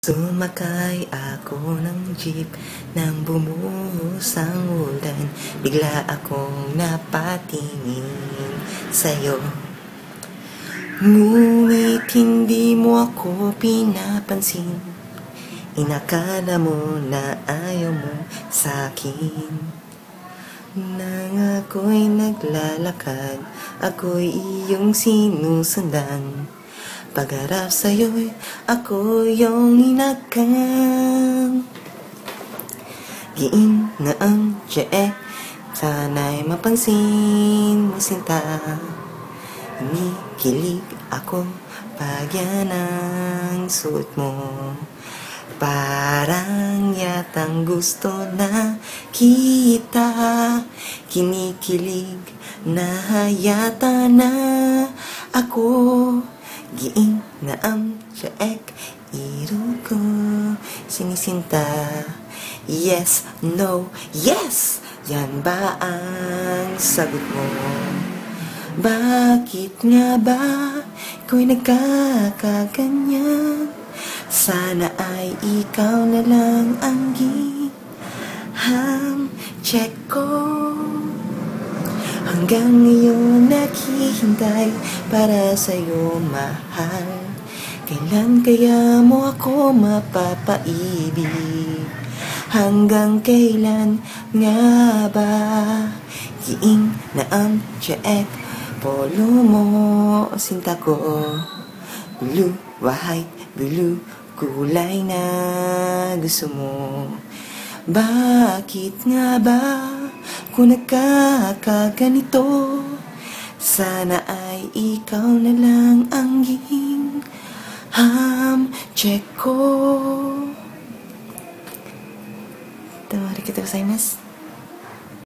Sumakay ako ng jeep nang bumuhos ang ulan. Bigla akong napatingin sa'yo. Ngunit hindi mo ako pinapansin. Inakala mo na ayaw mo sa'kin. Nang ako'y naglalakad, ako'y iyong sinusundan. Pagharap sa'yo'y ako yung inakang. Giing na ang tiyek, sana'y mapansin mo sinta. Kinikilig ako pag yan ang suot mo. Parang yatang gusto na kita. Kinikilig na yata na ako. Giing na ang tiyek, iro ko sinisinta. Yes, no, yes! Yan ba ang sagot mo? Bakit nga ba ako'y nagkakaganyan? Sana ay ikaw na lang ang check ko. Hanggang ngayon naghihintay para sa'yo, mahal. Kailan kaya mo ako mapapaibig? Hanggang kailan nga ba? Giing na ang tiyek, polo mo, sinta ko. Blue, white, blue, kulay na gusto mo. Bakit nga ba kung nagkakaganito? Sana ay ikaw na lang ang check ko. Tawari kita gozaimasu.